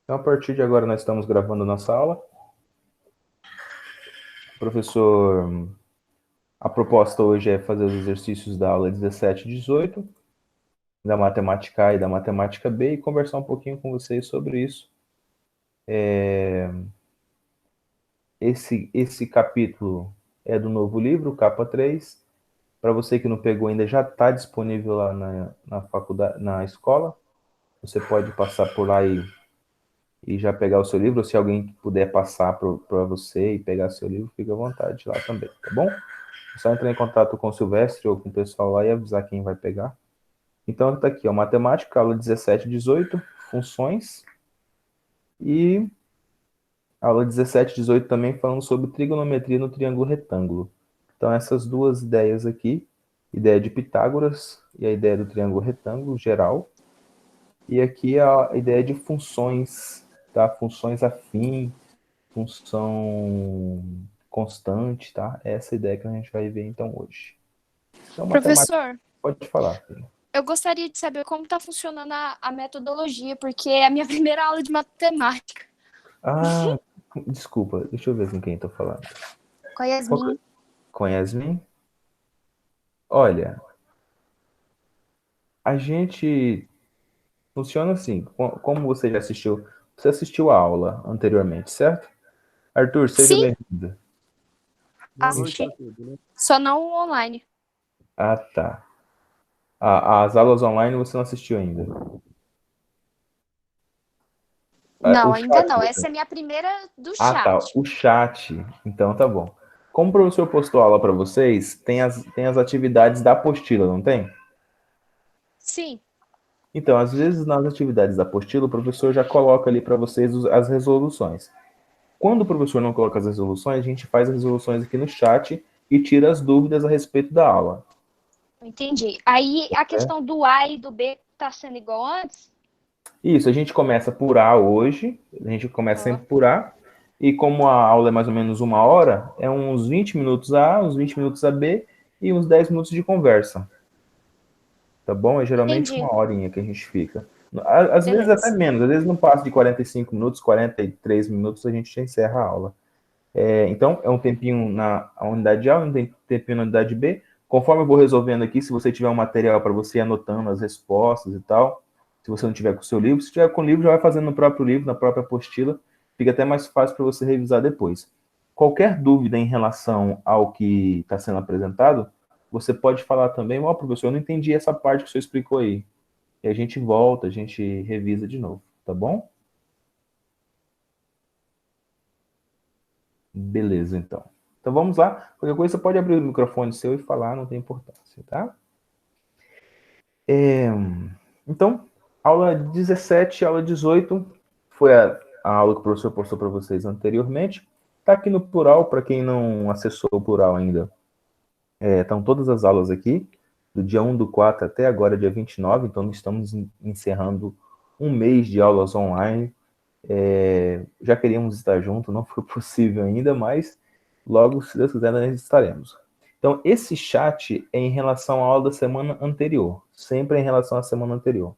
Então, a partir de agora, nós estamos gravando nossa aula. Professor, a proposta hoje é fazer os exercícios da aula 17 e 18, da matemática A e da matemática B, e conversar um pouquinho com vocês sobre isso. Esse capítulo é do novo livro, capa 3. Para você que não pegou ainda, já está disponível lá na faculdade, na escola. Você pode passar por lá e já pegar o seu livro, ou se alguém puder passar para você e pegar seu livro, fique à vontade lá também, tá bom? É só entrar em contato com o Silvestre ou com o pessoal lá e avisar quem vai pegar. Então, está aqui, ó, matemática, aula 17 e 18, funções, e aula 17 e 18 também falando sobre trigonometria no triângulo retângulo. Então, essas duas ideias aqui, ideia de Pitágoras e a ideia do triângulo retângulo geral, e aqui a ideia de funções, tá? Funções afim, função constante, tá? Essa é a ideia que a gente vai ver então hoje. Então, matemática, Professor, pode falar, filho. eu gostaria de saber como está funcionando a metodologia, porque é a minha primeira aula de matemática. Ah, desculpa, deixa eu ver com quem tô falando. Com a Yasmin. Com Yasmin? Olha, a gente funciona assim, como você assistiu a aula anteriormente, certo? Arthur, seja Sim, bem-vindo. Boa noite, assisti. Arthur. Beleza? Só não online. Ah, tá. As aulas online você não assistiu ainda. Não, O ainda chat não. você... Essa é a minha primeira do Ah, tá. chat. O chat. Então tá bom. Como o professor postou a aula para vocês, tem as atividades da apostila, não tem? Sim, Então, às vezes nas atividades da apostila, o professor já coloca ali para vocês as resoluções. Quando o professor não coloca as resoluções, a gente faz as resoluções aqui no chat e tira as dúvidas a respeito da aula. entendi. Aí a questão do A e do B tá sendo igual antes? Isso, a gente começa por A hoje, a gente começa Ah, sempre por A, e como a aula é mais ou menos 1 hora, é uns 20 minutos A, uns 20 minutos a B e uns 10 minutos de conversa. Tá bom? É geralmente entendi. 1 horinha que a gente fica. Às vezes até Beleza. menos, às vezes não passa de 45 minutos, 43 minutos, a gente já encerra a aula. Então, é um tempinho na unidade A, um tempinho na unidade B. Conforme eu vou resolvendo aqui, se você tiver um material para você ir anotando as respostas e tal, se você não tiver com o seu livro, se tiver com o livro, já vai fazendo no próprio livro, na própria apostila, fica até mais fácil para você revisar depois. Qualquer dúvida em relação ao que está sendo apresentado, você pode falar também, ó, professor, eu não entendi essa parte que o senhor explicou aí. E a gente volta, a gente revisa de novo, tá bom? Beleza, então. Então vamos lá. Qualquer coisa você pode abrir o microfone seu e falar, não tem importância, tá? Então, aula 17, aula 18 foi a aula que o professor postou para vocês anteriormente. Está aqui no plural, para quem não acessou o plural ainda. Estão todas as aulas aqui, do dia 1/4 até agora, dia 29. Então, estamos encerrando um mês de aulas online. Já queríamos estar juntos, não foi possível ainda, mas logo, se Deus quiser, nós estaremos. Então, esse chat é em relação à aula da semana anterior, sempre em relação à semana anterior.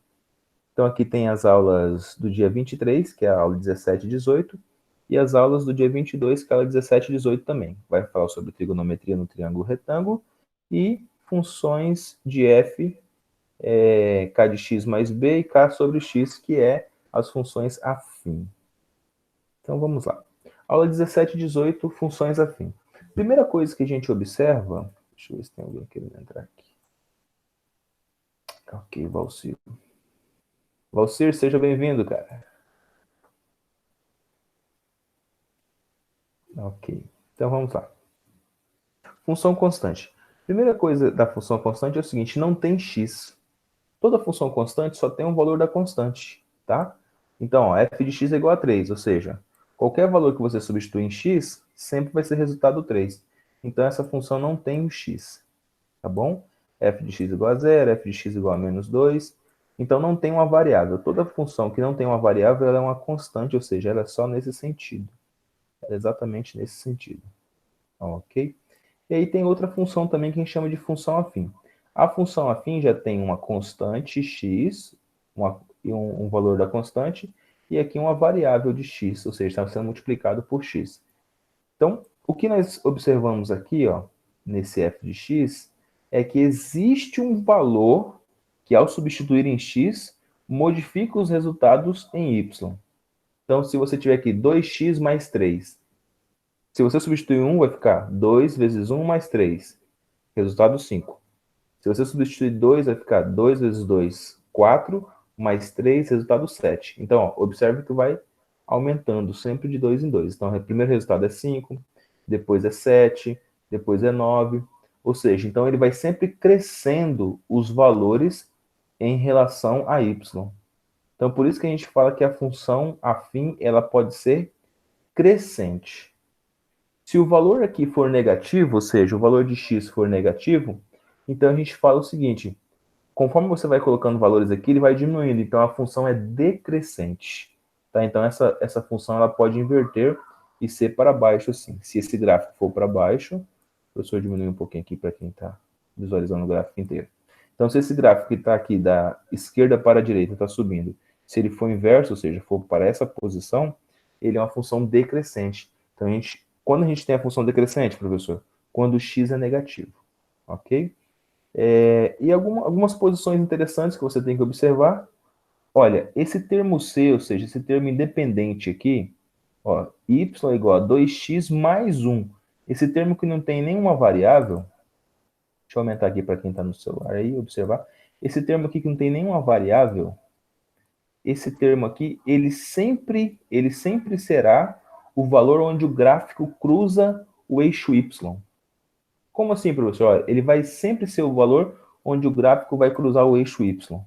Então, aqui tem as aulas do dia 23, que é a aula 17 e 18, e as aulas do dia 22, que é a aula 17 e 18 também. Vai falar sobre trigonometria no triângulo retângulo e funções de f, k de x mais b e k sobre x, que é as funções afim. Então, vamos lá. Aula 17 e 18, funções afim. Primeira coisa que a gente observa... Deixa eu ver se tem alguém querendo entrar aqui. Ok, Valcir. Valcir, seja bem-vindo, cara. Ok. Então, vamos lá. Função constante. Primeira coisa da função constante é o seguinte, não tem x. Toda função constante só tem um valor da constante, tá? Então, ó, f de x é igual a 3, ou seja, qualquer valor que você substituir em x, sempre vai ser resultado 3. Então, essa função não tem o x, tá bom? F de x igual a 0, f de x igual a menos 2. Então, não tem uma variável. Toda função que não tem uma variável, ela é uma constante, ou seja, ela é só nesse sentido. Ela é exatamente nesse sentido. Ok? E aí tem outra função também que a gente chama de função afim. A função afim já tem uma constante x e um valor da constante, e aqui uma variável de x, ou seja, está sendo multiplicado por x. Então, o que nós observamos aqui, ó, nesse f de x, é que existe um valor que, ao substituir em x, modifica os resultados em y. Então, se você tiver aqui 2x mais 3, se você substituir 1, vai ficar 2 vezes 1 mais 3, resultado 5. Se você substituir 2, vai ficar 2 vezes 2, 4, mais 3, resultado 7. Então, ó, observe que vai aumentando sempre de 2 em 2. Então, o primeiro resultado é 5, depois é 7, depois é 9. Ou seja, então ele vai sempre crescendo os valores em relação a y. Então, por isso que a gente fala que a função afim ela pode ser crescente. Se o valor aqui for negativo, ou seja, o valor de x for negativo, então a gente fala o seguinte, conforme você vai colocando valores aqui, ele vai diminuindo, então a função é decrescente. Tá? Então essa função ela pode inverter e ser para baixo assim. Se esse gráfico for para baixo, o professor diminui um pouquinho aqui para quem está visualizando o gráfico inteiro. Então se esse gráfico que está aqui da esquerda para a direita está subindo, se ele for inverso, ou seja, for para essa posição, ele é uma função decrescente. Então quando a gente tem a função decrescente, professor? Quando o x é negativo, ok? E algumas posições interessantes que você tem que observar. Olha, esse termo C, ou seja, esse termo independente aqui, ó, y é igual a 2x mais 1. Esse termo que não tem nenhuma variável, deixa eu aumentar aqui para quem está no celular aí, observar. Esse termo aqui que não tem nenhuma variável, esse termo aqui, ele sempre será o valor onde o gráfico cruza o eixo y. Como assim, professor? Olha, ele vai sempre ser o valor onde o gráfico vai cruzar o eixo y.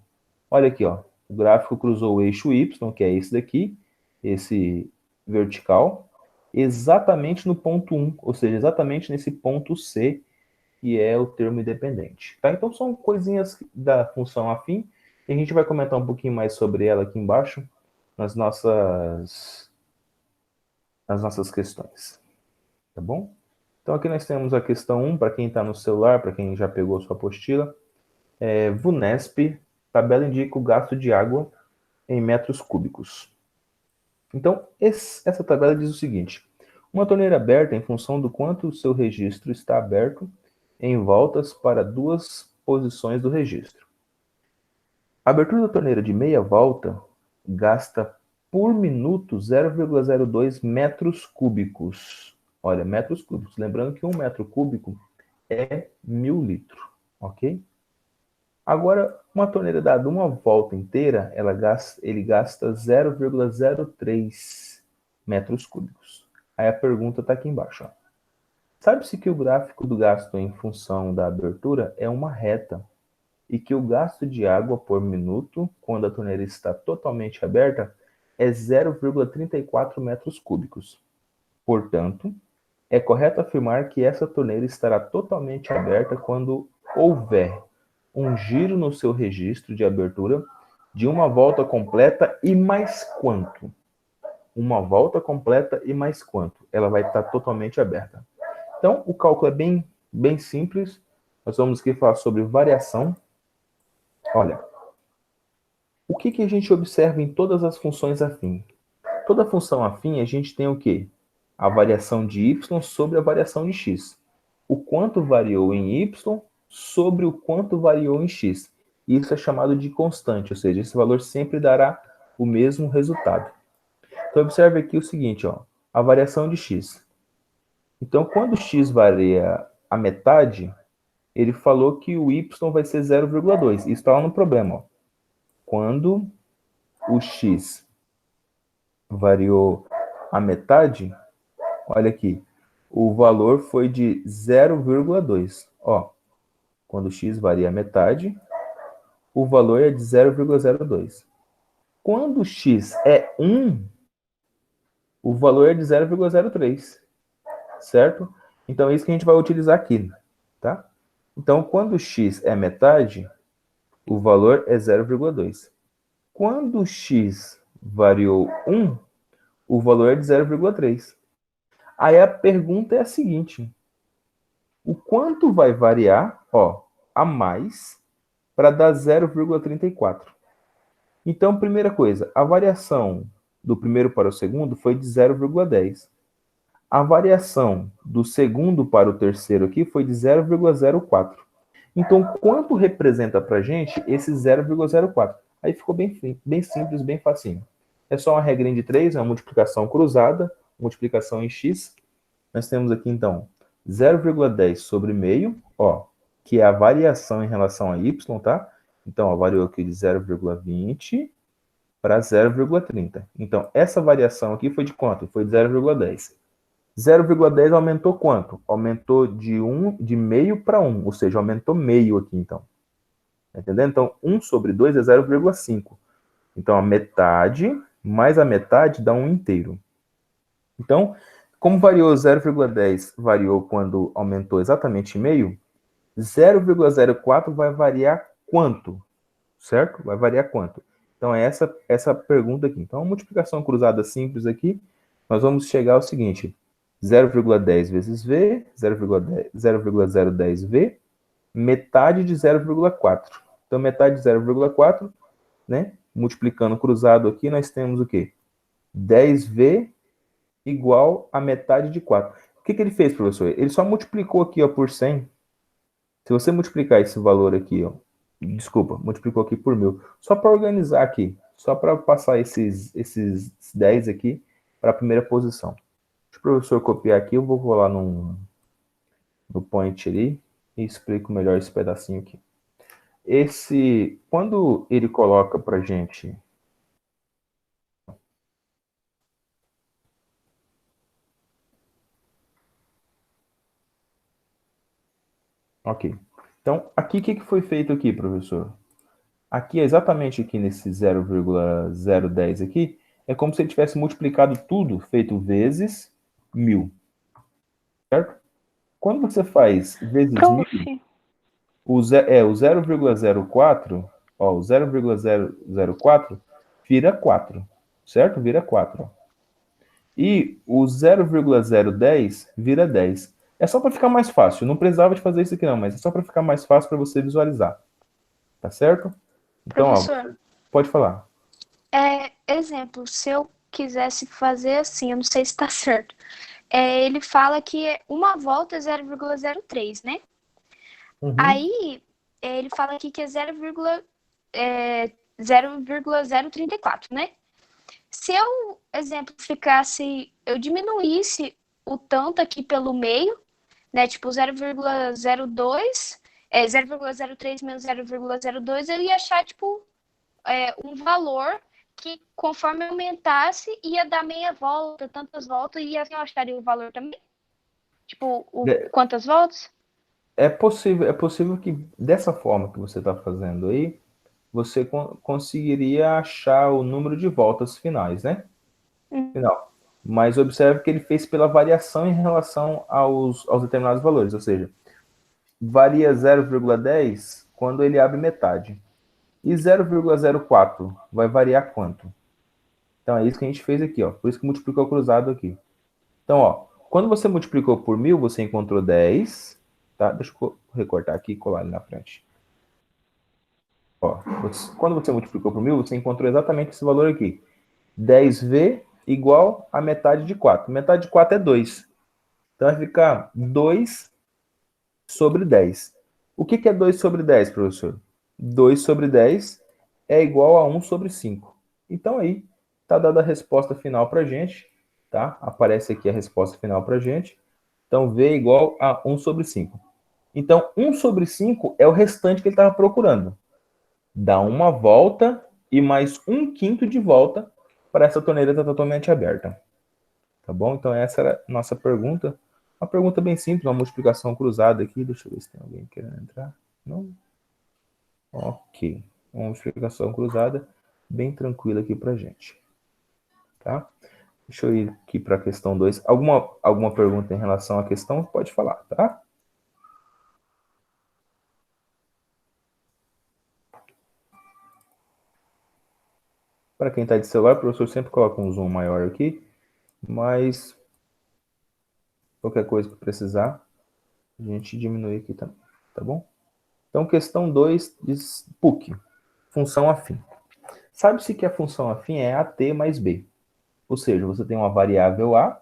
Olha aqui, ó. O gráfico cruzou o eixo y, que é esse daqui, esse vertical, exatamente no ponto 1, ou seja, exatamente nesse ponto C, que é o termo independente. Tá? Então, são coisinhas da função afim, e a gente vai comentar um pouquinho mais sobre ela aqui embaixo, nas nossas questões. Tá bom? Então, aqui nós temos a questão 1, para quem está no celular, para quem já pegou sua apostila. VUNESP, tabela indica o gasto de água em metros cúbicos. Então, essa tabela diz o seguinte. Uma torneira aberta, em função do quanto o seu registro está aberto, em voltas para duas posições do registro. A abertura da torneira de meia volta gasta por minuto 0,02 metros cúbicos. Olha, metros cúbicos. Lembrando que 1 metro cúbico é 1000 litros, ok? Agora, uma torneira dada uma volta inteira, ele gasta 0,03 metros cúbicos. Aí a pergunta está aqui embaixo. Ó. Sabe-se que o gráfico do gasto em função da abertura é uma reta e que o gasto de água por minuto, quando a torneira está totalmente aberta, é 0,34 metros cúbicos. Portanto, é correto afirmar que essa torneira estará totalmente aberta quando houver um giro no seu registro de abertura de uma volta completa e mais quanto? Uma volta completa e mais quanto? Ela vai estar totalmente aberta. Então, o cálculo é bem simples. Nós vamos aqui falar sobre variação. Olha, o que a gente observa em todas as funções afim? Toda função afim, a gente tem o quê? A variação de y sobre a variação de x. O quanto variou em y sobre o quanto variou em x. Isso é chamado de constante, ou seja, esse valor sempre dará o mesmo resultado. Então, observe aqui o seguinte, ó, a variação de x. Então, quando x varia a metade, ele falou que o y vai ser 0,2. Isso está lá no problema. Ó. Quando o x variou a metade, olha aqui, o valor foi de 0,2. Ó, quando x varia a metade, o valor é de 0,02. Quando x é 1, o valor é de 0,03. Certo? Então, é isso que a gente vai utilizar aqui. Tá? Então, quando x é metade, o valor é 0,2. Quando x variou 1, o valor é de 0,3. Aí a pergunta é a seguinte. O quanto vai variar, ó, a mais para dar 0,34? Então, primeira coisa, a variação do primeiro para o segundo foi de 0,10. A variação do segundo para o terceiro aqui foi de 0,04. Então, quanto representa para a gente esse 0,04? Aí ficou bem simples, bem facinho. É só uma regrinha de 3, uma multiplicação cruzada, multiplicação em x. Nós temos aqui, então, 0,10 sobre meio, ó, que é a variação em relação a y, tá? Então, ó, variou aqui de 0,20 para 0,30. Então, essa variação aqui foi de quanto? Foi de 0,10. 0,10 aumentou quanto? Aumentou de meio para 1, ou seja, aumentou meio aqui, então. Tá entendendo? Então, 1 sobre 2 é 0,5. Então, a metade mais a metade dá 1 inteiro. Então, como variou 0,10, variou quando aumentou exatamente meio, 0,04 vai variar quanto? Certo? Vai variar quanto? Então, é essa pergunta aqui. Então, a multiplicação cruzada simples aqui, nós vamos chegar ao seguinte: 0,10 vezes V, 0,010V, metade de 0,4. Então, metade de 0,4, né? Multiplicando cruzado aqui, nós temos o quê? 10V igual a metade de 4. O que ele fez, professor? Ele só multiplicou aqui, ó, por 100. Se você multiplicar esse valor aqui, ó, desculpa, multiplicou aqui por 1000. Só para organizar aqui, só para passar esses 10 aqui para a primeira posição. Deixa o professor copiar aqui, eu vou lá no point ali e explico melhor esse pedacinho aqui. Quando ele coloca para gente... Ok. Então, aqui, o que foi feito aqui, professor? Aqui, exatamente aqui nesse 0,010 aqui, é como se ele tivesse multiplicado tudo, feito vezes 1000. Certo? Quando você faz vezes 1000, o 0,04, ó, o 0,004 vira 4, certo? Vira 4. E o 0,010 vira 10. É só para ficar mais fácil. Não precisava de fazer isso aqui não, mas é só para ficar mais fácil para você visualizar. Tá certo? Então, Professor, ó, pode falar. Exemplo, se eu quisesse fazer assim, eu não sei se está certo. Ele fala que uma volta é 0,03, né? Uhum. Aí, ele fala aqui que é 0,034, né? Se eu, eu diminuísse o tanto aqui pelo meio, né? Tipo 0,02, 0,03 menos 0,02, eu ia achar, tipo, um valor que, conforme aumentasse, ia dar meia volta, tantas voltas, e assim eu acharia o valor também. Tipo, quantas voltas? É possível que dessa forma que você está fazendo aí, você conseguiria achar o número de voltas finais, né? Final. Mas observe que ele fez pela variação em relação aos determinados valores, ou seja, varia 0,10 quando ele abre metade. E 0,04 vai variar quanto? Então é isso que a gente fez aqui, ó. Por isso que multiplicou cruzado aqui. Então, ó, quando você multiplicou por 1000, você encontrou 10, tá? Deixa eu recortar aqui e colar ali na frente. Ó, quando você multiplicou por 1000, você encontrou exatamente esse valor aqui. 10V igual a metade de 4. Metade de 4 é 2. Então vai ficar 2 sobre 10. O que é 2 sobre 10, professor? 2 sobre 10 é igual a 1 sobre 5. Então aí está dada a resposta final para a gente. Tá? Aparece aqui a resposta final para a gente. Então V é igual a 1 sobre 5. Então 1 sobre 5 é o restante que ele estava procurando. Dá uma volta e mais 1/5 de volta para essa torneira estar totalmente aberta. Tá bom? Então essa era a nossa pergunta. Uma pergunta bem simples, uma multiplicação cruzada aqui. Deixa eu ver se tem alguém querendo entrar. Não? Ok. Uma multiplicação cruzada bem tranquila aqui pra gente. Tá? Deixa eu ir aqui para a questão 2. Alguma pergunta em relação à questão? Pode falar, tá? Para quem está de celular, o professor sempre coloca um zoom maior aqui, mas qualquer coisa que precisar, a gente diminui aqui também, tá bom? Então, questão 2 diz PUC, função afim. Sabe-se que a função afim é AT mais B. Ou seja, você tem uma variável A,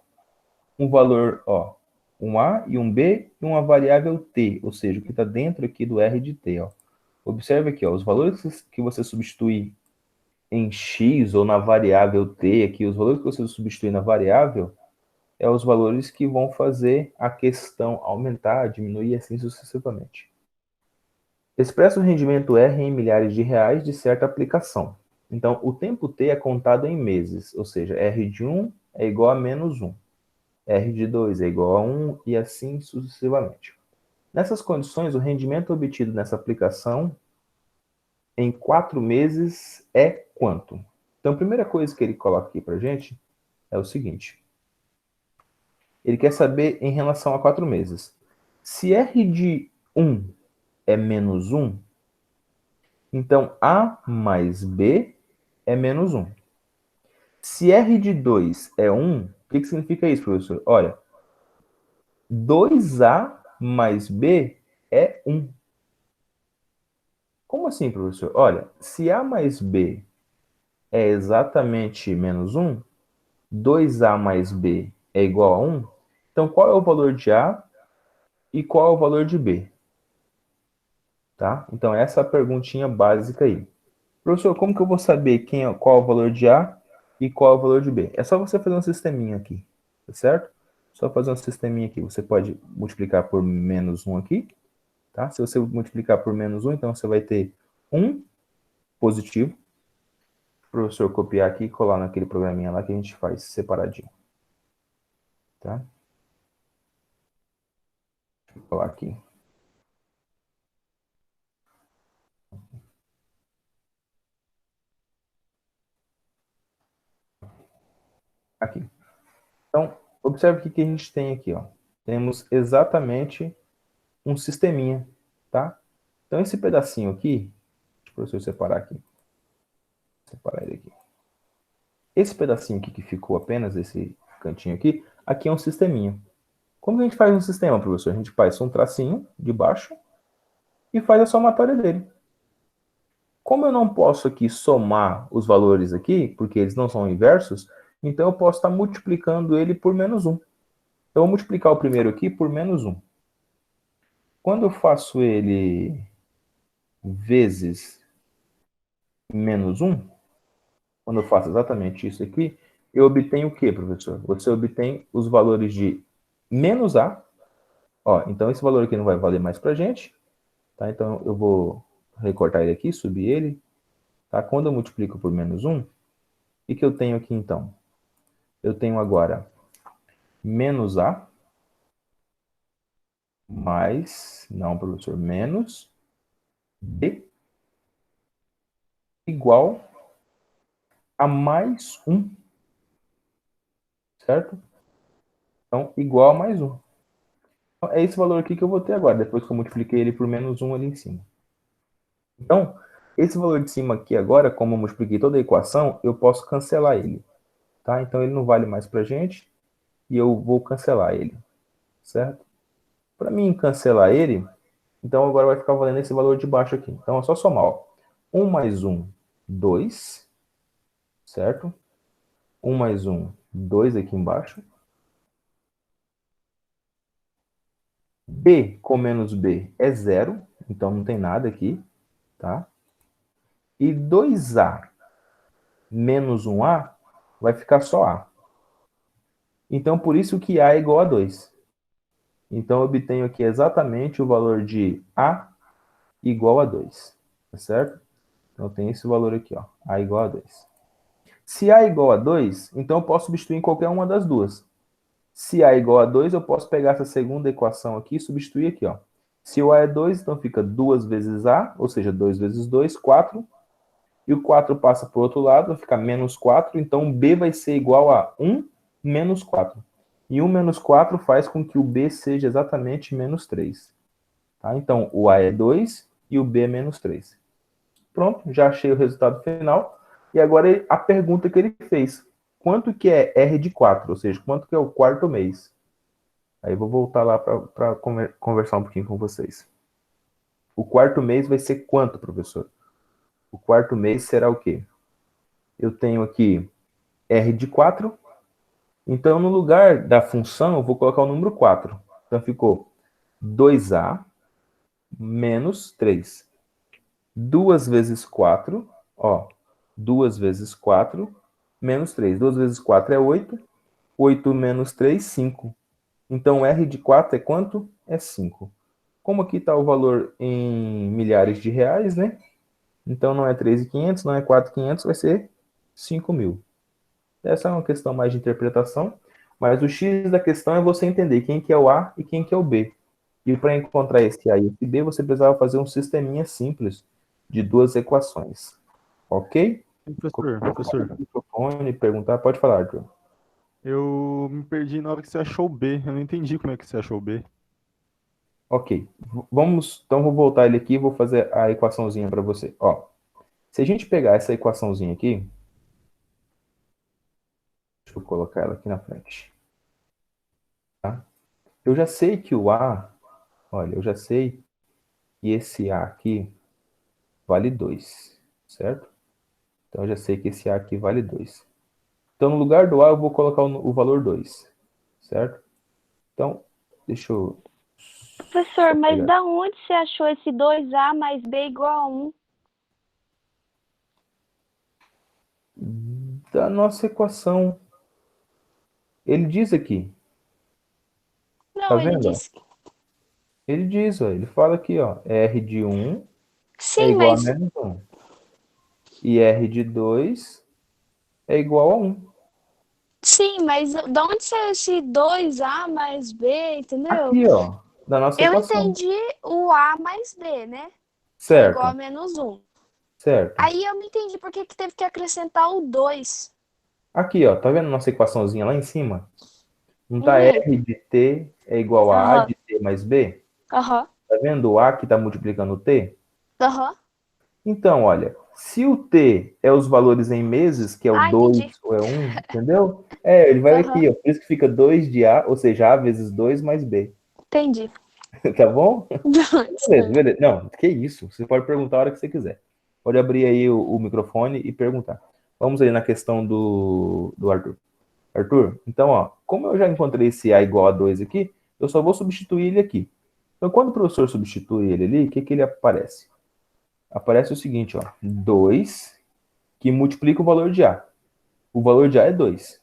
um valor, ó, um A e um B, e uma variável T, ou seja, o que está dentro aqui do R de T, ó. Observe aqui, ó, os valores que você substitui em X ou na variável T, aqui, os valores que você substitui na variável, é os valores que vão fazer a questão aumentar, diminuir, assim sucessivamente. Expressa o rendimento R em milhares de reais de certa aplicação. Então, o tempo T é contado em meses, ou seja, R de 1 é igual a menos 1. R de 2 é igual a 1 e assim sucessivamente. Nessas condições, o rendimento obtido nessa aplicação em 4 meses é quanto? Então, a primeira coisa que ele coloca aqui para a gente é o seguinte. Ele quer saber em relação a 4 meses. Se R de 1 é menos 1, então A mais B é menos 1. Se R de 2 é 1, o que significa isso, professor? Olha, 2A mais B é 1. Como assim, professor? Olha, se A mais B é exatamente menos 1, 2A mais B é igual a 1, então qual é o valor de A e qual é o valor de B? Tá? Então, essa é a perguntinha básica aí. Professor, como que eu vou saber qual é o valor de A e qual é o valor de B? É só você fazer um sisteminha aqui, tá certo? Só fazer um sisteminha aqui. Você pode multiplicar por menos 1 aqui, tá? Se você multiplicar por menos 1, então você vai ter 1 positivo. O professor copiar aqui e colar naquele programinha lá que a gente faz separadinho. Tá? Vou colar aqui. Aqui. Então, observe o que a gente tem aqui, ó. Temos exatamente um sisteminha, tá? Então, esse pedacinho aqui, deixa o professor separar aqui. Separar ele aqui. Esse pedacinho aqui que ficou apenas, esse cantinho aqui é um sisteminha. Como a gente faz um sistema, professor? A gente faz um tracinho de baixo e faz a somatória dele. Como eu não posso aqui somar os valores aqui, porque eles não são inversos, então eu posso estar multiplicando ele por menos 1. Então, eu vou multiplicar o primeiro aqui por menos 1. Quando eu faço ele vezes menos 1, quando eu faço exatamente isso aqui, eu obtenho o quê, professor? Você obtém os valores de menos A. Ó, então, esse valor aqui não vai valer mais para a gente. Tá? Então, eu vou recortar ele aqui, subir ele. Tá? Quando eu multiplico por menos 1, o que eu tenho aqui, então? Eu tenho agora menos A mais, não, professor, menos B igual a mais 1. Certo? Então, igual a mais 1. Então, é esse valor aqui que eu vou ter agora, depois que eu multipliquei ele por menos 1 ali em cima. Então, esse valor de cima aqui agora, como eu multipliquei toda a equação, eu posso cancelar ele. Tá? Então, ele não vale mais para a gente e eu vou cancelar ele. Certo? Para mim cancelar ele, então agora vai ficar valendo esse valor de baixo aqui. Então, é só somar. Ó. 1 mais 1, 2. Certo? 1 mais 1, 2 aqui embaixo. B com menos B é 0, então não tem nada aqui, tá? E 2A menos 1A vai ficar só A. Então, por isso que A é igual a 2. Então, eu obtenho aqui exatamente o valor de A igual a 2, tá certo? Então, tem esse valor aqui, ó, A igual a 2. Se A é igual a 2, então eu posso substituir em qualquer uma das duas. Se A é igual a 2, eu posso pegar essa segunda equação aqui e substituir aqui, ó. Se o A é 2, então fica 2 vezes A, ou seja, 2 vezes 2, 4. E o 4 passa para o outro lado, vai ficar menos 4. Então, B vai ser igual a 1 menos 4. E 1 menos 4 faz com que o B seja exatamente menos 3. Tá? Então, o A é 2 e o B é menos 3. Pronto, já achei o resultado final. E agora a pergunta que ele fez. Quanto que é R de 4? Ou seja, quanto que é o quarto mês? Aí eu vou voltar lá para conversar um pouquinho com vocês. O quarto mês vai ser quanto, professor? O quarto mês será o quê? Eu tenho aqui R de 4. Então, no lugar da função, eu vou colocar o número 4. Então, ficou 2A menos 3. 2 vezes 4, ó, 2 vezes 4 menos 3. 2 vezes 4 é 8. 8 menos 3, 5. Então, R de 4 é quanto? É 5. Como aqui está o valor em milhares de reais, né? Então, não é 3.500, não é 4.500, vai ser 5.000. Essa é uma questão mais de interpretação, mas o X da questão é você entender quem que é o A e quem que é o B. E para encontrar esse A e esse B, você precisava fazer um sisteminha simples de duas equações. Ok? Professor, O microfone, perguntar, pode falar, Arthur. eu me perdi na hora que você achou o B. Eu não entendi como é que você achou o B. Ok. Vamos, então vou voltar ele aqui e vou fazer a equaçãozinha para você. Ó, se a gente pegar essa equaçãozinha aqui, deixa eu colocar ela aqui na frente. Tá? Eu já sei que o A, olha, eu já sei que esse A aqui vale 2, certo? Então eu já sei que esse A aqui vale 2. Então no lugar do A eu vou colocar o valor 2, certo? Então, deixa eu Professor, só mas pegar. da onde você achou esse 2A mais B igual a 1? Da nossa equação. Ele diz aqui, tá Não, ele vendo? Ó? disse. Ele diz, ó, ele fala aqui, ó, R de 1 é Sim, igual a mas. menos 1. E R de 2 é igual a 1. Sim, mas da onde saiu esse 2A mais B, entendeu? Aqui, ó, da nossa Eu equação. entendi o A mais B, né? Que é igual a Certo, menos 1. certo. Aí eu não entendi por que que teve que acrescentar o 2. Aqui, ó, tá vendo nossa equaçãozinha lá em cima? Não tá Uhum. R de T é igual a A Aham. de T mais B? Aham. Tá vendo o A que tá multiplicando o T? Aham. Então, olha, se o T é os valores em meses, que é o Ah, 2 entendi. ou é 1, entendeu? É, ele vai Aham. aqui, ó, por isso que fica 2 de A, ou seja, A vezes 2 mais B. Entendi. Tá bom? Beleza, Desculpa. beleza. Não, que isso. Você pode perguntar a hora que você quiser. Pode abrir aí o microfone e perguntar. Vamos aí na questão do Arthur. Arthur, então, ó, como eu já encontrei esse A igual a 2 aqui, eu só vou substituir ele aqui. Então, quando o professor substitui ele ali, o que que ele aparece? Aparece o seguinte, ó, 2 que multiplica o valor de A. O valor de A é 2,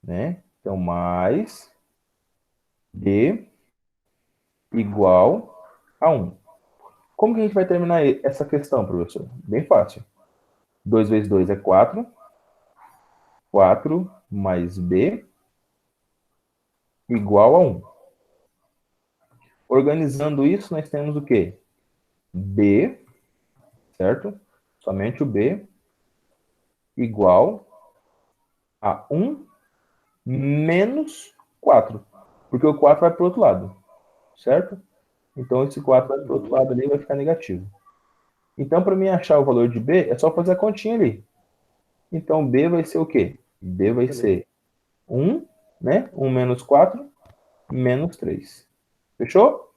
né? Então, mais B igual a 1. Como que a gente vai terminar essa questão, professor? Bem fácil. 2 vezes 2 é 4. 4 mais B igual a 1. Organizando isso, nós temos o quê? B, certo? Somente o B igual a 1 menos 4. Porque o 4 vai para o outro lado, certo? Então, esse 4 vai para o outro lado ali e vai ficar negativo. Então, para mim achar o valor de B, é só fazer a continha ali. Então, B vai ser o quê? B vai ser 1, né? 1 menos 4, menos 3. Fechou?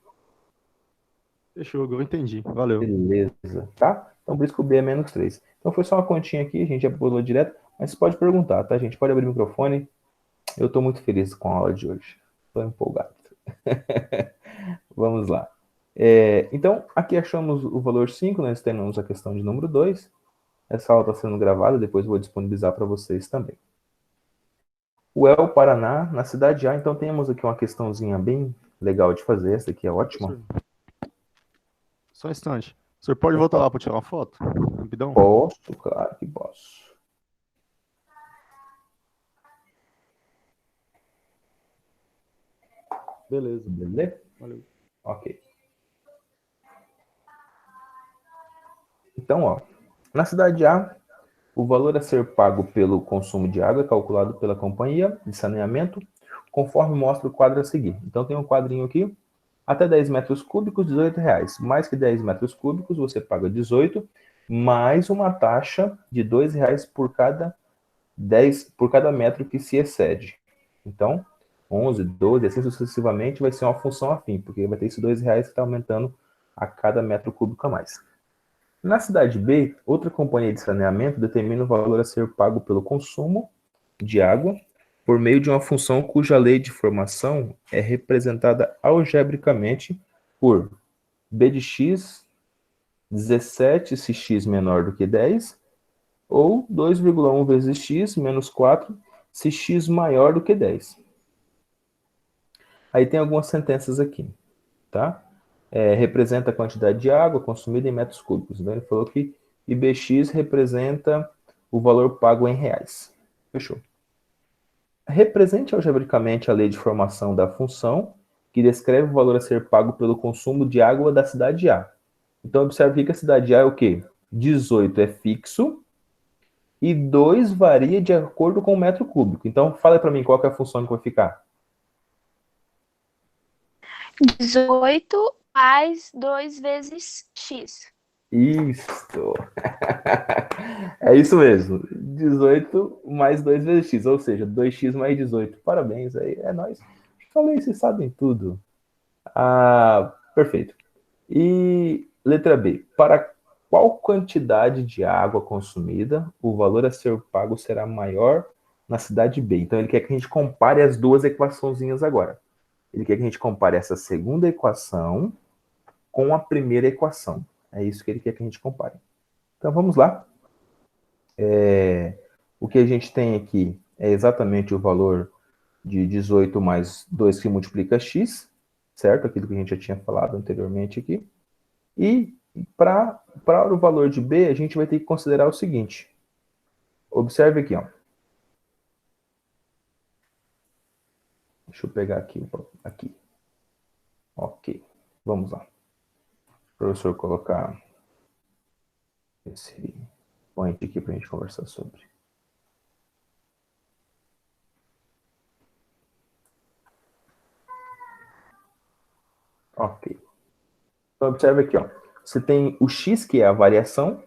Fechou, eu entendi. Valeu. Beleza, tá? Então, por isso que o B é menos 3. Então, foi só uma continha aqui, a gente já pulou direto, mas você pode perguntar, tá, gente? Pode abrir o microfone. Eu estou muito feliz com a aula de hoje. Estou empolgado. Vamos lá. Então, aqui achamos o valor 5, nós temos a questão de número 2. Essa aula está sendo gravada, depois vou disponibilizar para vocês também. O El Paraná, na cidade A, então temos aqui uma questãozinha bem legal de fazer, essa aqui é ótima. Professor, só um instante. O senhor pode voltar lá para tirar uma foto? Rapidão. Posso, claro que posso. Beleza. Beleza? Valeu. Ok. Então, ó, na cidade A, o valor a ser pago pelo consumo de água é calculado pela companhia de saneamento, conforme mostra o quadro a seguir. Então, tem um quadrinho aqui, até 10 metros cúbicos, R$18. Mais que 10 metros cúbicos, você paga 18, mais uma taxa de R$2 por cada metro que se excede. Então, 11, 12, assim sucessivamente, vai ser uma função afim, porque vai ter esses R$2 que está aumentando a cada metro cúbico a mais. Na cidade B, outra companhia de saneamento determina o valor a ser pago pelo consumo de água por meio de uma função cuja lei de formação é representada algebricamente por b de x 17 se x menor do que 10 ou 2,1 vezes x menos 4 se x maior do que 10. Aí tem algumas sentenças aqui, tá? Representa a quantidade de água consumida em metros cúbicos. Então, ele falou que IBX representa o valor pago em reais. Fechou. Represente algebricamente a lei de formação da função que descreve o valor a ser pago pelo consumo de água da cidade A. Então, observe que a cidade A é o quê? 18 é fixo e 2 varia de acordo com o metro cúbico. Então, fala para mim qual que é a função que vai ficar. 18 mais 2 vezes x. Isso. É isso mesmo. 18 mais 2 vezes x, ou seja, 2x mais 18. Parabéns aí, é nóis. Falei, vocês sabem tudo. Perfeito. E letra B. Para qual quantidade de água consumida o valor a ser pago será maior na cidade B? Então ele quer que a gente compare as duas equaçãozinhas agora. Ele quer que a gente compare essa segunda equação com a primeira equação. É isso que ele quer que a gente compare. Então vamos lá. O que a gente tem aqui é exatamente o valor de 18 mais 2 que multiplica x, certo? Aquilo que a gente já tinha falado anteriormente aqui. E para o valor de b, a gente vai ter que considerar o seguinte. Observe aqui, ó. Deixa eu pegar aqui. Ok, vamos lá. O professor colocar esse point aqui para a gente conversar sobre. Ok. Então, observe aqui, ó. Você tem o x, que é a variação,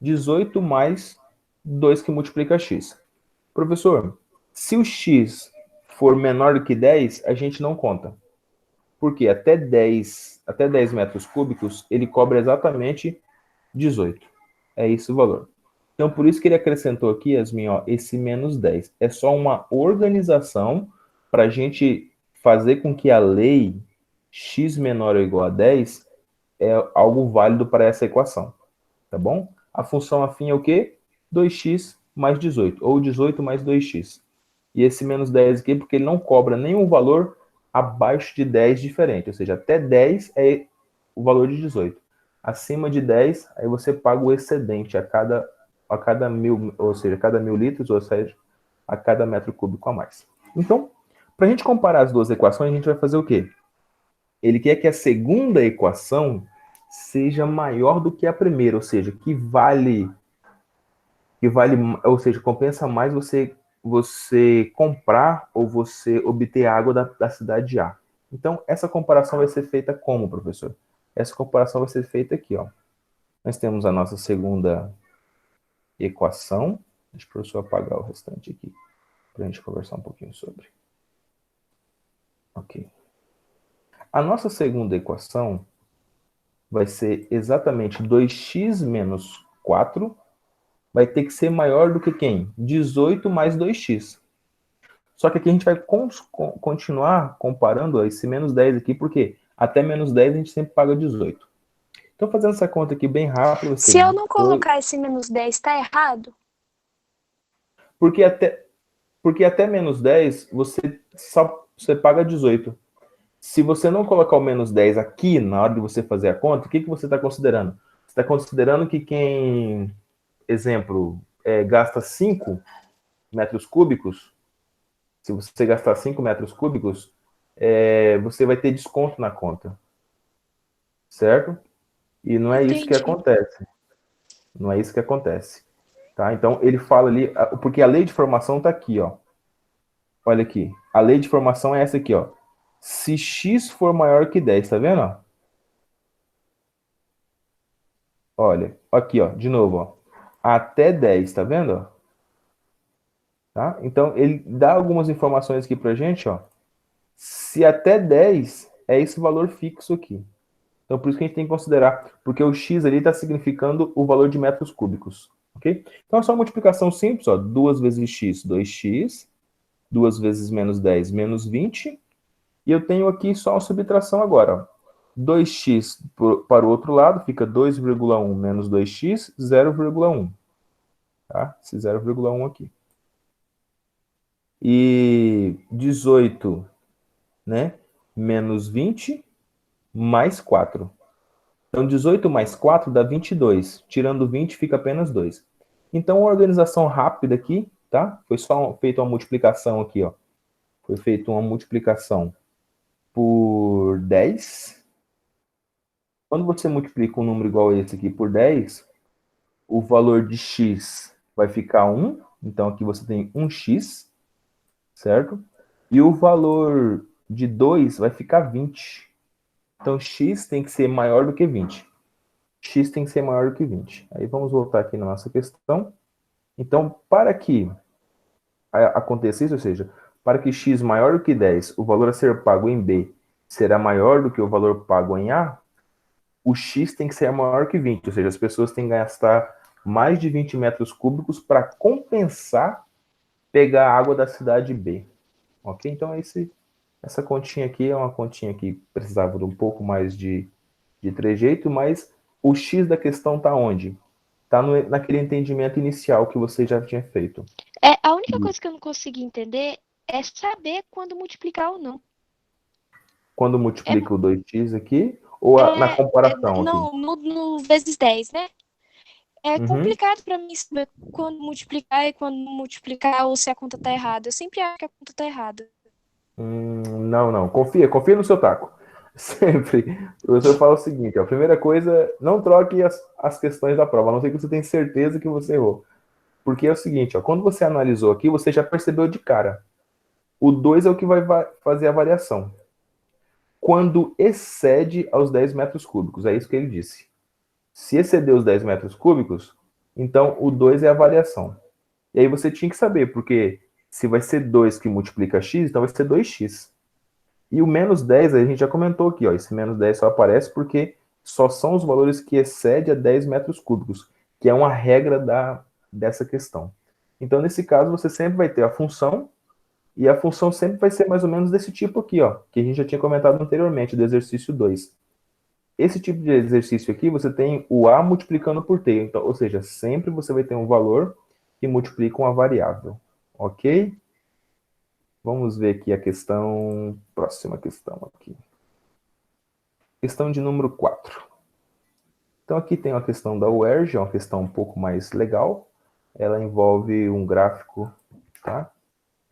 18 mais 2 que multiplica x. Professor, se o x for menor do que 10, a gente não conta. Porque até 10 metros cúbicos, ele cobra exatamente 18. É esse o valor. Então, por isso que ele acrescentou aqui, Yasmin, ó, esse menos 10. É só uma organização para a gente fazer com que a lei x menor ou igual a 10 é algo válido para essa equação. Tá bom? A função afim é o quê? 2x mais 18, ou 18 mais 2x. E esse menos 10 aqui, porque ele não cobra nenhum valor abaixo de 10 diferente, ou seja, até 10 é o valor de 18. Acima de 10, aí você paga o excedente a cada 1.000, ou seja, a cada 1.000 litros, ou seja, a cada metro cúbico a mais. Então, para a gente comparar as duas equações, a gente vai fazer o quê? Ele quer que a segunda equação seja maior do que a primeira, ou seja, ou seja, compensa mais você comprar ou você obter água da cidade A. Então, essa comparação vai ser feita como, professor? Essa comparação vai ser feita aqui, ó. Nós temos a nossa segunda equação. Deixa o professor apagar o restante aqui, para a gente conversar um pouquinho sobre. Ok. A nossa segunda equação vai ser exatamente 2x menos 4 vai ter que ser maior do que quem? 18 mais 2x. Só que aqui a gente vai continuar comparando esse menos 10 aqui, porque até menos 10 a gente sempre paga 18. Então, fazendo essa conta aqui bem rápido... Se eu não colocar esse menos 10, tá errado? Porque até menos 10, você paga 18. Se você não colocar o menos 10 aqui, na hora de você fazer a conta, o que você está considerando? Você está considerando que quem, exemplo, gasta 5 metros cúbicos, se você gastar 5 metros cúbicos, você vai ter desconto na conta. Certo? E não é isso que acontece. Não é isso que acontece. Tá? Então, ele fala ali, porque a lei de formação está aqui, ó. Olha aqui. A lei de formação é essa aqui, ó. Se x for maior que 10, tá vendo? Olha, aqui, ó, de novo, ó. Até 10, tá vendo? Tá? Então, ele dá algumas informações aqui pra gente, ó. Se até 10 é esse valor fixo aqui. Então, por isso que a gente tem que considerar, porque o x ali está significando o valor de metros cúbicos, ok? Então, é só uma multiplicação simples, ó, 2 vezes x, 2x, 2 vezes menos 10, menos 20, e eu tenho aqui só uma subtração agora, ó. 2x para o outro lado, fica 2,1 menos 2x, 0,1. Tá? Esse 0,1 aqui. E 18, né? Menos 20, mais 4. Então, 18 mais 4 dá 22. Tirando 20, fica apenas 2. Então, uma organização rápida aqui, tá? Foi só feita uma multiplicação aqui, ó. Foi feita uma multiplicação por 10. Quando você multiplica um número igual a esse aqui por 10, o valor de x vai ficar 1. Então, aqui você tem 1x, certo? E o valor de 2 vai ficar 20. Então, x tem que ser maior do que 20. X tem que ser maior do que 20. Aí vamos voltar aqui na nossa questão. Então, para que aconteça isso, ou seja, para que x maior do que 10, o valor a ser pago em B será maior do que o valor pago em A, o x tem que ser maior que 20, ou seja, as pessoas têm que gastar mais de 20 metros cúbicos para compensar pegar a água da cidade B. Ok? Então, essa continha aqui é uma continha que precisava de um pouco mais de trejeito, mas o X da questão está onde? Está naquele entendimento inicial que você já tinha feito. A única coisa que eu não consegui entender é saber quando multiplicar ou não. Quando multiplica o 2x aqui, ou na comparação aqui? Não, no vezes 10, né? É Uhum. complicado para mim saber quando multiplicar e quando não multiplicar ou se a conta tá errada. Eu sempre acho que a conta tá errada. Não. Confia no seu taco. Sempre. O professor fala o seguinte, ó, a primeira coisa, não troque as questões da prova, a não ser que você tenha certeza que você errou. Porque é o seguinte, ó, quando você analisou aqui, você já percebeu de cara. O 2 é o que vai fazer a variação. Quando excede aos 10 metros cúbicos, é isso que ele disse. Se exceder os 10 metros cúbicos, então o 2 é a variação. E aí você tinha que saber, porque se vai ser 2 que multiplica x, então vai ser 2x. E o menos 10, a gente já comentou aqui, ó, esse menos 10 só aparece porque só são os valores que excedem a 10 metros cúbicos, que é uma regra dessa questão. Então, nesse caso, você sempre vai ter a função, e a função sempre vai ser mais ou menos desse tipo aqui, ó, que a gente já tinha comentado anteriormente, do exercício 2. Esse tipo de exercício aqui, você tem o A multiplicando por T, então, ou seja, sempre você vai ter um valor que multiplica uma variável, ok? Vamos ver aqui a questão, próxima questão aqui. Questão de número 4. Então aqui tem uma questão da UERJ, é uma questão um pouco mais legal. Ela envolve um gráfico, tá?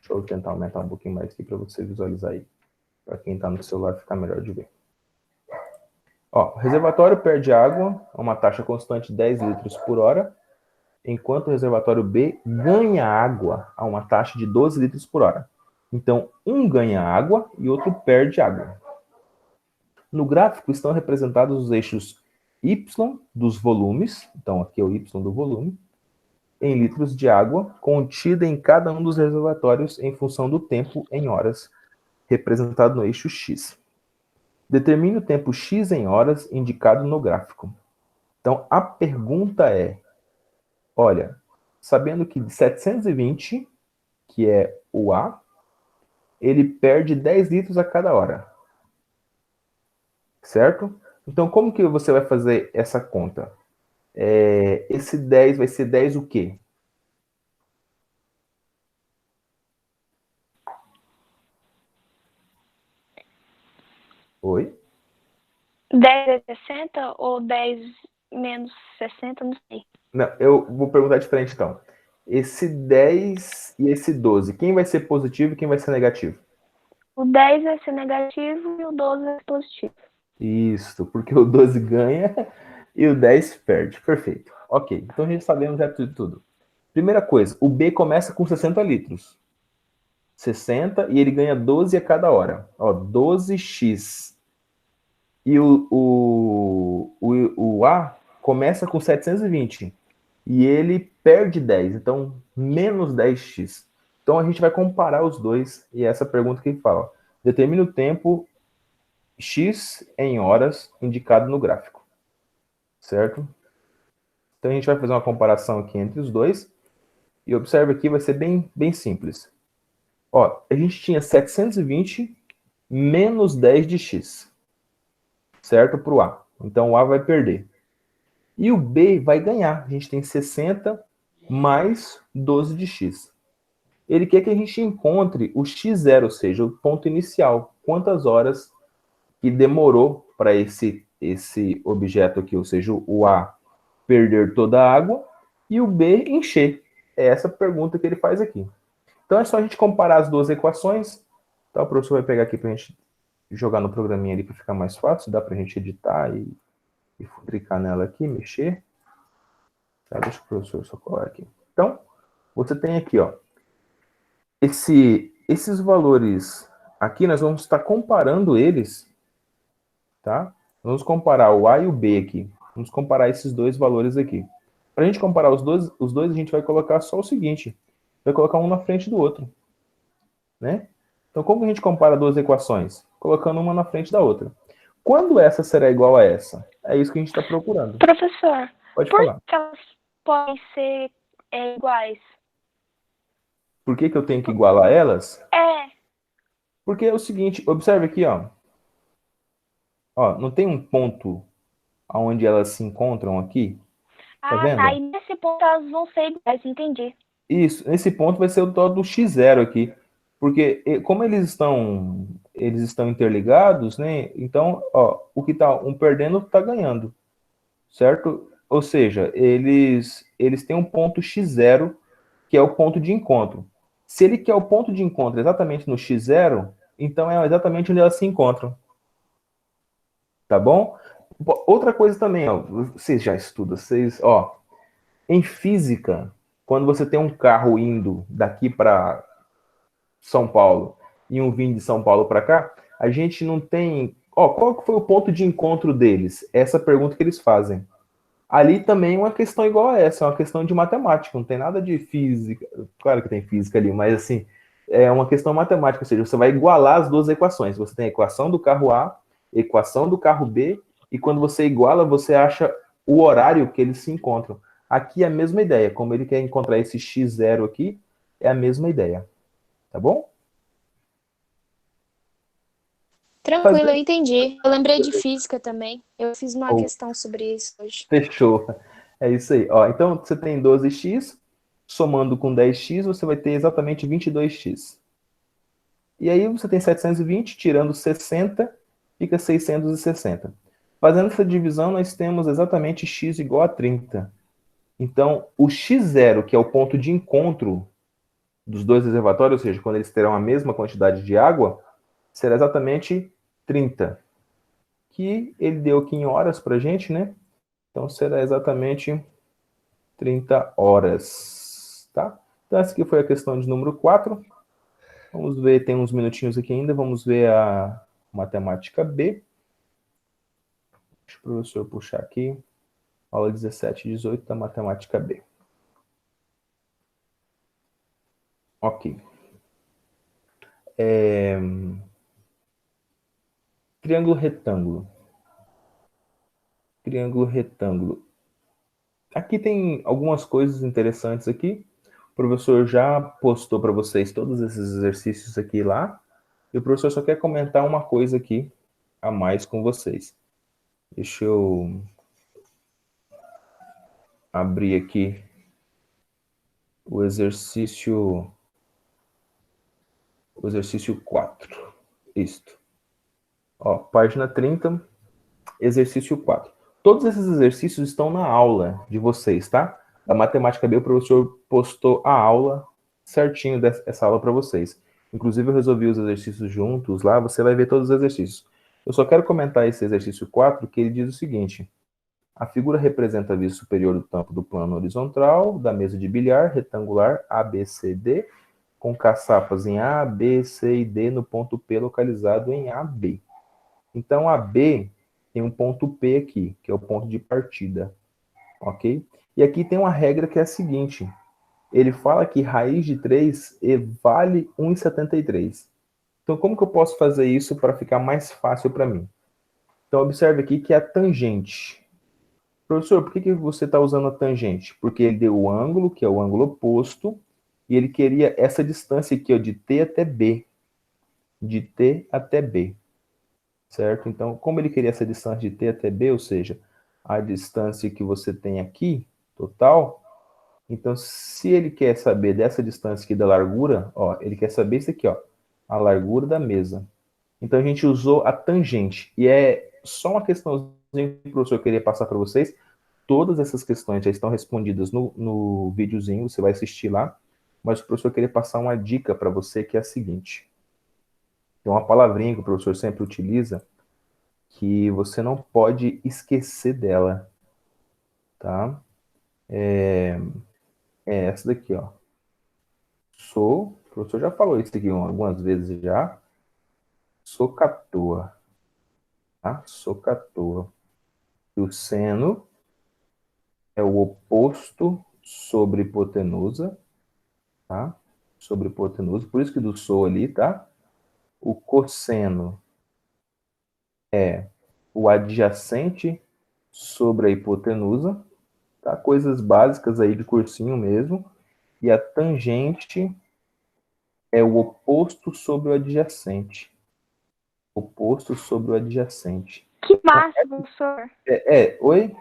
Deixa eu tentar aumentar um pouquinho mais aqui para você visualizar aí. Para quem está no celular ficar melhor de ver. Ó, o reservatório perde água a uma taxa constante de 10 litros por hora, enquanto o reservatório B ganha água a uma taxa de 12 litros por hora. Então, um ganha água e outro perde água. No gráfico estão representados os eixos Y dos volumes, então aqui é o Y do volume, em litros de água contida em cada um dos reservatórios em função do tempo em horas, representado no eixo X. Determine o tempo X em horas indicado no gráfico. Então, a pergunta é, olha, sabendo que de 720, que é o A, ele perde 10 litros a cada hora. Certo? Então, como que você vai fazer essa conta? Esse 10 vai ser 10 o quê? Oi? 10 é 60 ou 10 menos 60, não sei. Não, eu vou perguntar diferente então. Esse 10 e esse 12, quem vai ser positivo e quem vai ser negativo? O 10 vai ser negativo e o 12 vai ser positivo. Isso, porque o 12 ganha e o 10 perde. Perfeito. Ok, então a gente sabemos já tudo. Primeira coisa, o B começa com 60 litros. 60 e ele ganha 12 a cada hora. Ó, 12x. E o A começa com 720 e ele perde 10, então menos 10x. Então a gente vai comparar os dois e essa pergunta que fala, ó, determina o tempo x em horas indicado no gráfico, certo? Então a gente vai fazer uma comparação aqui entre os dois, e observe aqui, vai ser bem simples. Ó, a gente tinha 720 menos 10 de x, certo? Para o A. Então o A vai perder. E o B vai ganhar. A gente tem 60 mais 12 de x. Ele quer que a gente encontre o x0, ou seja, o ponto inicial. Quantas horas que demorou para esse objeto aqui, ou seja, o A perder toda a água e o B encher. É essa pergunta que ele faz aqui. Então é só a gente comparar as duas equações. Tá? O professor vai pegar aqui para a gente jogar no programinha ali para ficar mais fácil. Dá para a gente editar e clicar nela aqui, mexer. Tá? Deixa o professor só colar aqui. Então, você tem aqui, ó, esses valores aqui, nós vamos estar comparando eles, tá? Vamos comparar o A e o B aqui. Vamos comparar esses dois valores aqui. Para a gente comparar os dois, a gente vai colocar só o seguinte. Vai colocar um na frente do outro, né? Então, como a gente compara duas equações? Colocando uma na frente da outra. Quando essa será igual a essa? É isso que a gente está procurando. Professor, Pode por falar. que elas podem ser iguais? Por que eu tenho que igualar elas? É. Porque é o seguinte, observe aqui, ó. Ó, não tem um ponto onde elas se encontram aqui? Tá vendo? Tá. E nesse ponto elas vão ser iguais, entendi. Isso, esse ponto vai ser o tal do x0 aqui. Porque como eles estão interligados, né? Então, ó, o que tá um perdendo tá ganhando. Certo? Ou seja, eles têm um ponto x0, que é o ponto de encontro. Se ele quer o ponto de encontro exatamente no x0, então é exatamente onde elas se encontram. Tá bom? Outra coisa também, ó, vocês já estudam, ó, em física, quando você tem um carro indo daqui para São Paulo e um vindo de São Paulo para cá, a gente não tem, ó, qual que foi o ponto de encontro deles? Essa pergunta que eles fazem. Ali também é uma questão igual a essa, é uma questão de matemática, não tem nada de física, claro que tem física ali, mas assim, é uma questão matemática, ou seja, você vai igualar as duas equações, você tem a equação do carro A, equação do carro B, e quando você iguala, você acha o horário que eles se encontram. Aqui é a mesma ideia, como ele quer encontrar esse x0 aqui, é a mesma ideia, tá bom? Tranquilo, eu entendi. Eu lembrei de física também. Eu fiz uma questão sobre isso hoje. Fechou. É isso aí. Ó, então, você tem 12x, somando com 10x, você vai ter exatamente 22x. E aí você tem 720, tirando 60, fica 660. Fazendo essa divisão, nós temos exatamente x igual a 30. Então, o x0, que é o ponto de encontro dos dois reservatórios, ou seja, quando eles terão a mesma quantidade de água, será exatamente 30. Que ele deu aqui em horas para a gente, né? Então, será exatamente 30 horas, tá? Então, essa aqui foi a questão de número 4. Vamos ver, tem uns minutinhos aqui ainda, vamos ver a matemática B. Deixa o professor puxar aqui. Aula 17 e 18 da matemática B. Ok. Triângulo retângulo. Triângulo retângulo. Aqui tem algumas coisas interessantes aqui. O professor já postou para vocês todos esses exercícios aqui lá. E o professor só quer comentar uma coisa aqui a mais com vocês. Deixa eu abrir aqui o exercício 4. Isto. Ó, página 30, exercício 4. Todos esses exercícios estão na aula de vocês, tá? Da matemática B, o professor postou a aula certinho dessa aula para vocês. Inclusive, eu resolvi os exercícios juntos lá, você vai ver todos os exercícios. Eu só quero comentar esse exercício 4, que ele diz o seguinte: a figura representa a vista superior do tampo do plano horizontal da mesa de bilhar retangular ABCD, com caçapas em A, B, C e D no ponto P localizado em AB. Então, AB tem um ponto P aqui, que é o ponto de partida, ok? E aqui tem uma regra que é a seguinte: ele fala que raiz de 3 vale 1,73. Então, como que eu posso fazer isso para ficar mais fácil para mim? Então, observe aqui que é a tangente. Professor, por que você está usando a tangente? Porque ele deu o ângulo, que é o ângulo oposto, e ele queria essa distância aqui, ó, de T até B. De T até B. Certo? Então, como ele queria essa distância de T até B, ou seja, a distância que você tem aqui, total, então, se ele quer saber dessa distância aqui da largura, ó, ele quer saber isso aqui, ó, a largura da mesa. Então, a gente usou a tangente. E é só uma questãozinha que o professor queria passar para vocês. Todas essas questões já estão respondidas no videozinho, você vai assistir lá. Mas o professor queria passar uma dica para você, que é a seguinte. Tem uma palavrinha que o professor sempre utiliza, que você não pode esquecer dela, tá? É essa daqui, ó. O professor já falou isso aqui algumas vezes já. Socatua, tá? Socatua. E o seno é o oposto sobre hipotenusa, tá? Sobre hipotenusa, por isso que do so ali, tá? O cosseno é o adjacente sobre a hipotenusa, tá? Coisas básicas aí de cursinho mesmo. E a tangente é o oposto sobre o adjacente. Oposto sobre o adjacente. Que massa, professor. Oi?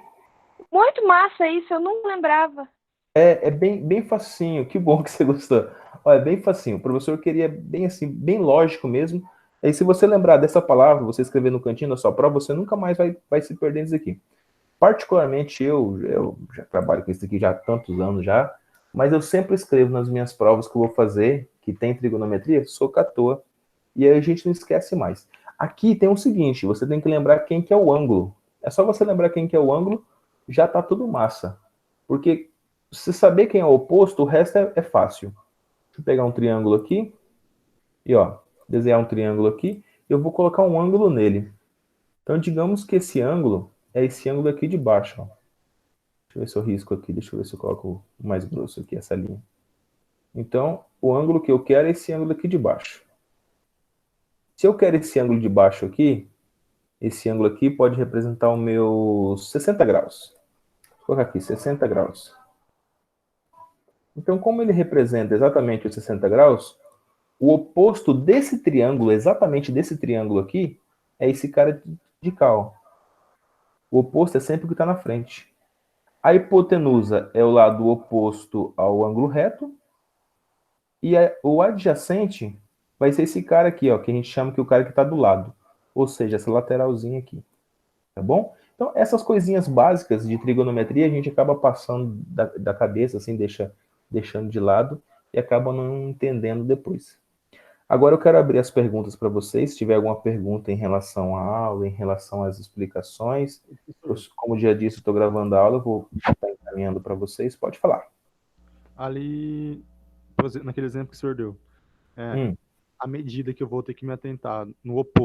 Muito massa isso, eu não lembrava. É bem facinho, que bom que você gostou. Olha, é bem facinho. O professor queria bem assim, bem lógico mesmo. Aí, se você lembrar dessa palavra, você escrever no cantinho da sua prova, você nunca mais vai se perder nisso aqui. Particularmente, eu já trabalho com isso aqui já há tantos anos já, mas eu sempre escrevo nas minhas provas que eu vou fazer, que tem trigonometria, sou à toa, e aí a gente não esquece mais. Aqui tem o seguinte, você tem que lembrar quem que é o ângulo. É só você lembrar quem que é o ângulo, já tá tudo massa. Porque se saber quem é o oposto, o resto é fácil. Deixa eu pegar um triângulo aqui, e ó, desenhar um triângulo aqui, eu vou colocar um ângulo nele. Então, digamos que esse ângulo é esse ângulo aqui de baixo, ó. Deixa eu ver se eu risco aqui, deixa eu ver se eu coloco mais grosso aqui, essa linha. Então, o ângulo que eu quero é esse ângulo aqui de baixo. Se eu quero esse ângulo de baixo aqui, esse ângulo aqui pode representar o meu 60 graus. Vou colocar aqui, 60 graus. Então, como ele representa exatamente os 60 graus, o oposto desse triângulo, exatamente desse triângulo aqui, é esse cara de cá, ó. O oposto é sempre o que está na frente. A hipotenusa é o lado oposto ao ângulo reto, e o adjacente vai ser esse cara aqui, ó, que a gente chama que é o cara que está do lado. Ou seja, essa lateralzinha aqui. Tá bom? Então, essas coisinhas básicas de trigonometria a gente acaba passando da cabeça, assim, deixando de lado e acaba não entendendo depois. Agora eu quero abrir as perguntas para vocês. Se tiver alguma pergunta em relação à aula, em relação às explicações, como já disse, estou gravando a aula, eu vou estar encaminhando para vocês. Pode falar. Ali, por exemplo, naquele exemplo que o senhor deu, Hum. a medida que eu vou ter que me atentar no oposto